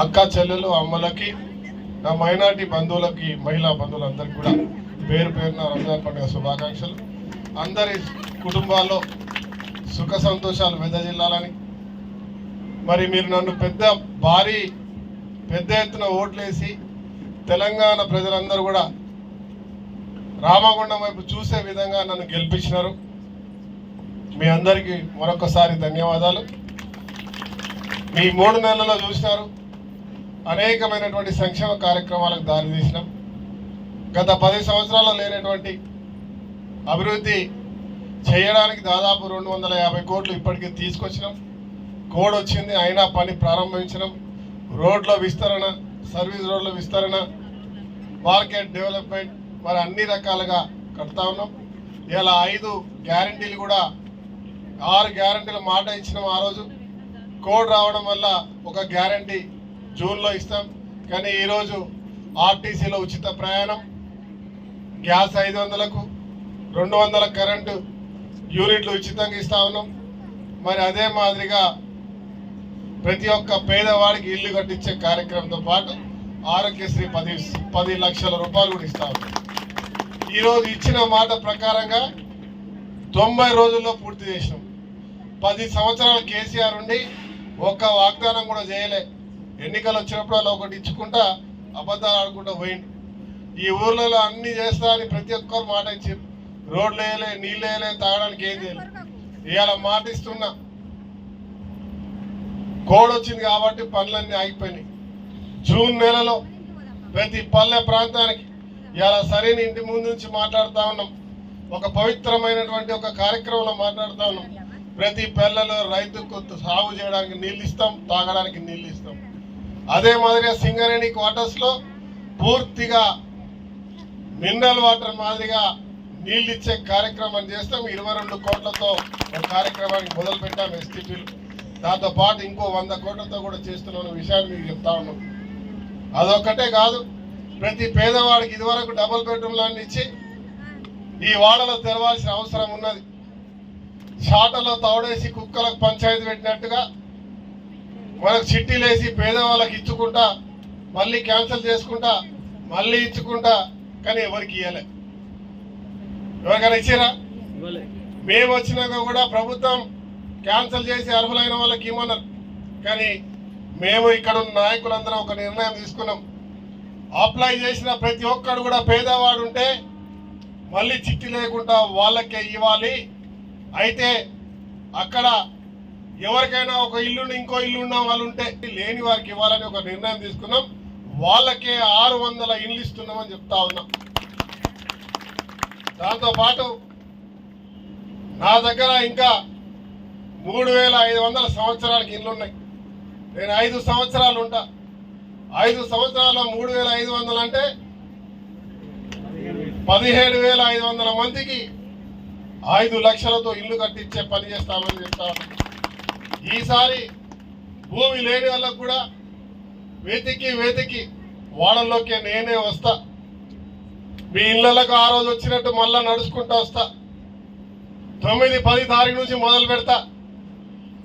అక్క చెల్లెలు అమ్మలకి నా మైనార్టీ బంధువులకి మహిళా బంధువులందరికీ కూడా పేరు పేరున రంజాన్ పండుగ శుభాకాంక్షలు. అందరి కుటుంబాల్లో సుఖ సంతోషాలు వెదజల్లాలని, మరి మీరు నన్ను పెద్ద ఎత్తున ఓట్లేసి తెలంగాణ ప్రజలందరూ కూడా రామగుండం వైపు చూసే విధంగా నన్ను గెలిపించినారు. మీ అందరికీ మరొకసారి ధన్యవాదాలు. మీ 3 నెలల్లో చూసినారు, అనేకమైనటువంటి సంక్షేమ కార్యక్రమాలకు దారితీసినాం. గత 10 సంవత్సరాల్లో లేనటువంటి అభివృద్ధి చేయడానికి దాదాపు 250 కోట్లు ఇప్పటికీ తీసుకొచ్చినాం. కోడ్ వచ్చింది, అయినా పని ప్రారంభించినాం. రోడ్ల విస్తరణ, సర్వీస్ రోడ్ల విస్తరణ, మార్కెట్ డెవలప్మెంట్, మరి అన్ని రకాలుగా కడతా ఉన్నాం. ఇలా 5 గ్యారంటీలు కూడా 6 గ్యారంటీల మాట ఇచ్చినాం. ఆ రోజు కోడ్ రావడం వల్ల ఒక గ్యారంటీ జూన్లో ఇస్తాం. కానీ ఈరోజు ఆర్టీసీలో ఉచిత ప్రయాణం, గ్యాస్ 500కు 200 కరెంటు యూనిట్లు ఉచితంగా ఇస్తా ఉన్నాం. మరి అదే మాదిరిగా ప్రతి ఒక్క పేదవాడికి ఇల్లు కట్టించే కార్యక్రమంతో పాటు ఆరోగ్యశ్రీ 10 లక్షల రూపాయలు కూడా ఇస్తా ఉన్నాం. ఈరోజు ఇచ్చిన మాట ప్రకారంగా 90 రోజుల్లో పూర్తి చేసినాం. 10 సంవత్సరాలు కేసీఆర్ ఉండి ఒక్క వాగ్దానం కూడా చేయలే. ఎన్నికలు వచ్చినప్పుడు అలా ఒకటి ఇచ్చుకుంటా అబద్ధాలు ఆడుకుంటూ పోయింది. ఈ ఊర్లలో అన్ని చేస్తా అని ప్రతి ఒక్కరు మాట ఇచ్చారు. రోడ్లు వేయలే, నీళ్ళు వేయలే, తాగడానికి ఏం చేయలేదు. ఇవాళ మాట ఇస్తున్నా, కోడ్ వచ్చింది కాబట్టి పనులన్నీ ఆగిపోయినాయి. జూన్ నెలలో ప్రతి పల్లె ప్రాంతానికి ఇవాళ సరైన ఇంటి ముందు నుంచి మాట్లాడుతూ ఉన్నాం. ఒక పవిత్రమైనటువంటి ఒక కార్యక్రమంలో మాట్లాడుతూ ఉన్నాం. ప్రతి పల్లెలో రైతుకు సాగు చేయడానికి నీళ్ళు ఇస్తాం, తాగడానికి నీళ్ళు ఇస్తాం. అదే మాదిరిగా సింగరేణి క్వార్టర్స్లో పూర్తిగా మినరల్ వాటర్ మాదిరిగా నీళ్ళు ఇచ్చే కార్యక్రమం చేస్తాం. 22 కోట్లతో ఒక కార్యక్రమానికి మొదలు పెట్టాం ఎస్టీపీలు. దాంతో పాటు ఇంకో 100 కోట్లతో కూడా చేస్తున్న విషయాన్ని మీకు చెప్తా ఉన్నాం. అదొక్కటే కాదు, ప్రతి పేదవాడికి ఇదివరకు డబుల్ బెడ్రూమ్లన్నీ ఇచ్చి ఈ వాడలో తెరవాల్సిన అవసరం ఉన్నది. షాటలో తౌడేసి కుక్కలకు పంచాయతీ పెట్టినట్టుగా మనకు చిట్టీలేసి పేదవాళ్ళకి ఇచ్చుకుంటా, మళ్ళీ క్యాన్సిల్ చేసుకుంటా, మళ్ళీ ఇచ్చుకుంటా, కానీ ఎవరికి ఇవ్వలే. ఎవరికైనా ఇచ్చారా? మేము వచ్చినాక కూడా ప్రభుత్వం క్యాన్సిల్ చేసి అర్హులైన వాళ్ళకి ఇవ్వమన్నారు. కానీ మేము ఇక్కడ ఉన్న నాయకులందరం ఒక నిర్ణయం తీసుకున్నాం. అప్లై చేసిన ప్రతి ఒక్కడు కూడా పేదవాడు ఉంటే మళ్ళీ చిట్టి లేకుండా వాళ్ళకే ఇవ్వాలి. అయితే అక్కడ ఎవరికైనా ఒక ఇల్లు ఇంకో ఇల్లు ఉన్న వాళ్ళు ఉంటే లేని వారికి ఇవ్వాలని ఒక నిర్ణయం తీసుకున్నాం. వాళ్ళకే 600 ఇల్లు ఇస్తున్నామని చెప్తా ఉన్నాం. దాంతోపాటు నా దగ్గర ఇంకా 3500 సంవత్సరాలకి ఇల్లు ఉన్నాయి. నేను 5 సంవత్సరాలు ఉంటా. 5 సంవత్సరాల 3500 అంటే 17,500 మందికి 5 లక్షలతో ఇల్లు కట్టించే పని చేస్తామని చెప్తాను. ఈసారి భూమి లేని వాళ్ళకు కూడా వెతికి వాడల్లోకి నేనే వస్తా. మీ ఇళ్లకు ఆ రోజు వచ్చినట్టు మళ్ళా నడుచుకుంటూ వస్తా. 9-10 తారీఖు నుంచి మొదలు పెడతా.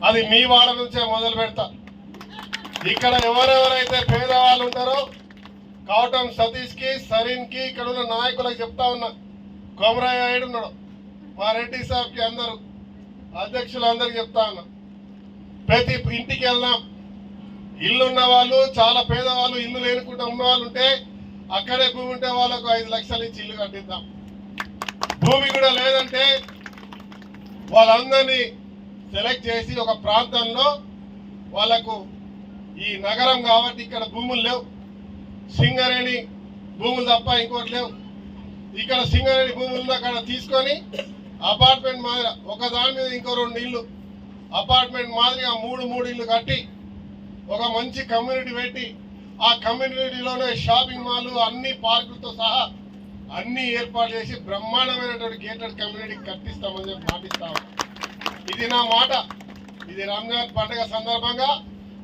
అది మీ వాడ నుంచే మొదలు పెడతా. ఇక్కడ ఎవరెవరైతే పేదవాళ్ళు ఉంటారో కావటం సతీష్కి, సరీన్కి, ఇక్కడ ఉన్న నాయకులకు చెప్తా ఉన్నా. కొమరయ్య ఉన్నాడు, మా రెడ్డి సాబ్కి, అందరూ అధ్యక్షులందరికీ చెప్తా ఉన్నా. ప్రతి ఇంటికి వెళ్దాం. ఇల్లు ఉన్న వాళ్ళు, చాలా పేదవాళ్ళు, ఇల్లు లేనుకుంటూ ఉన్న వాళ్ళు ఉంటే అక్కడే భూమి ఉంటే వాళ్ళకు 5 లక్షలు ఇచ్చి ఇల్లు కట్టిద్దాం. భూమి కూడా లేదంటే వాళ్ళందరినీ సెలెక్ట్ చేసి ఒక ప్రాంతంలో వాళ్ళకు, ఈ నగరం కాబట్టి ఇక్కడ భూములు లేవు, సింగరేణి భూములు తప్ప ఇంకోటి లేవు. ఇక్కడ సింగరేణి భూములు అక్కడ తీసుకొని అపార్ట్మెంట్ మాదిరిగా ఒక దాని మీద ఇంకో 2 ఇల్లు అపార్ట్మెంట్ మాదిరిగా 3 ఇల్లు కట్టి ఒక మంచి కమ్యూనిటీ పెట్టి ఆ కమ్యూనిటీలోనే షాపింగ్ మాల్, అన్ని పార్కులతో సహా అన్ని ఏర్పాటు చేసి బ్రహ్మాండమైనటువంటి గేటెడ్ కమ్యూనిటీ కట్టిస్తామని చెప్పి మాటిస్తాము. ఇది నా మాట. ఇది రంజాన్ పండుగ సందర్భంగా,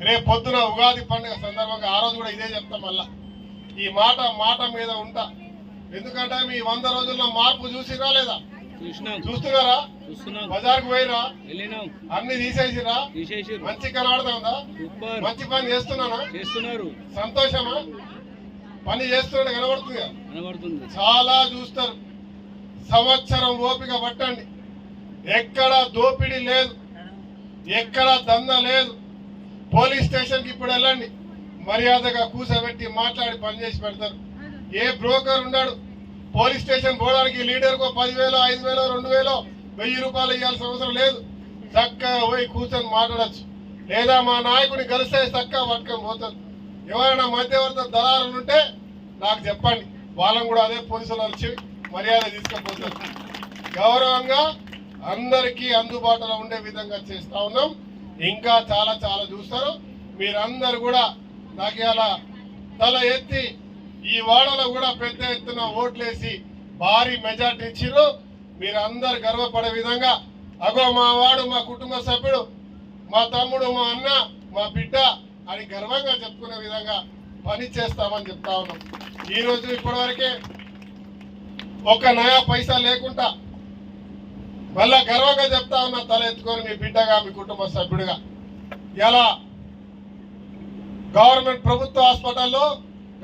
రేపు పొద్దున ఉగాది పండుగ సందర్భంగా ఆ రోజు కూడా ఇదే చెప్తాం. మళ్ళా ఈ మాట మీద ఉంటా. ఎందుకంటే మీ 100 రోజుల్లో మార్పు చూసిరా లేదా? చూస్తున్నారా? బజార్కు పోయిరా, అన్ని తీసేసిరా, మంచి కనబడుతుందా, మంచి పని చేస్తున్నానా, సంతోషమా, పని చేస్తున్నా కనబడుతుంది. చాలా చూస్తారు. సంవత్సరం ఓపిక పట్టండి. ఎక్కడ దోపిడీ లేదు, ఎక్కడ దందా లేదు. పోలీస్ స్టేషన్కి ఇప్పుడు వెళ్ళండి, మర్యాదగా కూర్చోబెట్టి మాట్లాడి పని చేసి పెడతారు. ఏ బ్రోకర్ ఉన్నాడు పోలీస్ స్టేషన్ పోవడానికి లీడర్కో 10,000, 5,000, 2,000, 1,000 రూపాయలు ఇవ్వాల్సిన అవసరం లేదు. చక్కగా పోయి కూర్చొని మాట్లాడచ్చు. లేదా మా నాయకుని కలిస్తే చక్కగా పట్టుకొని పోతారు. ఎవరైనా మధ్యవర్తి దళారులు ఉంటే నాకు చెప్పండి, వాళ్ళని కూడా అదే పోలీసులు వచ్చి మర్యాద తీసుకుపోతారు. గౌరవంగా అందరికీ అందుబాటులో ఉండే విధంగా చేస్తా ఉన్నాం. ఇంకా చాలా చాలా చూస్తారు. మీరందరూ కూడా నాకు ఇలా తల ఎత్తి ఈ వాడలో కూడా పెద్ద ఎత్తున ఓట్లేసి భారీ మెజార్టీ ఇచ్చిర్రు. మీరందరు గర్వపడే విధంగా అగో మా వాడు, మా కుటుంబ సభ్యుడు, మా తమ్ముడు, మా అన్న, మా బిడ్డ అని గర్వంగా చెప్పుకునే విధంగా పని చేస్తామని చెప్తా ఉన్నాం. ఈరోజు ఇప్పటివరకే ఒక నయా పైసా లేకుండా మళ్ళా గర్వంగా చెప్తా ఉన్నా, తల ఎత్తుకొని మీ బిడ్డగా, మీ కుటుంబ సభ్యుడిగా. ఇలా గవర్నమెంట్ ప్రభుత్వ హాస్పిటల్లో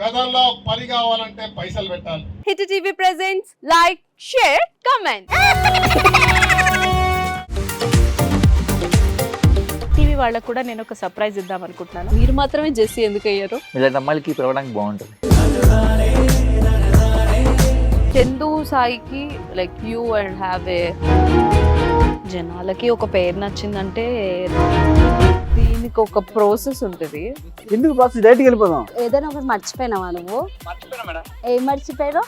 గతంలో పని కావాలంటే పైసలు పెట్టాలి. Hit TV presents like, share, comment. TV వాళ్ళకు కూడా నేను ఒక సర్ప్రైజ్ ఇద్దాం అనుకుంటున్నాను. మీరు మాత్రమే జెస్సీ ఎందుకు అయ్యారు? ఇలాంటి అమ్మాయిలకి పిలవడానికి బాగుంటుంది. చందు సాయికి like you and have a జనాలకి ఒక పేరు నచ్చిందంటే దీనికి ఒక ప్రాసెస్ ఉంటుంది. ఎందుకు ప్రాసెస్ డైరెక్ట్గా వెళ్ళిపోదాం. ఏదైనా ఒకటి మర్చిపోయినావా నువ్వు? ఏం మర్చిపోయావు?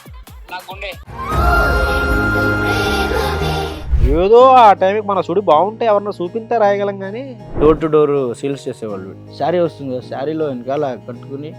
ఏదో ఆ టైంకి మన సుడి బాగుంటే ఎవరన్నా చూపిస్తే రాయగలం కానీ డోర్ టు డోర్ సేల్స్ చేసేవాళ్ళు. శారీ వస్తుంది, శారీలో వెనకాల కట్టుకుని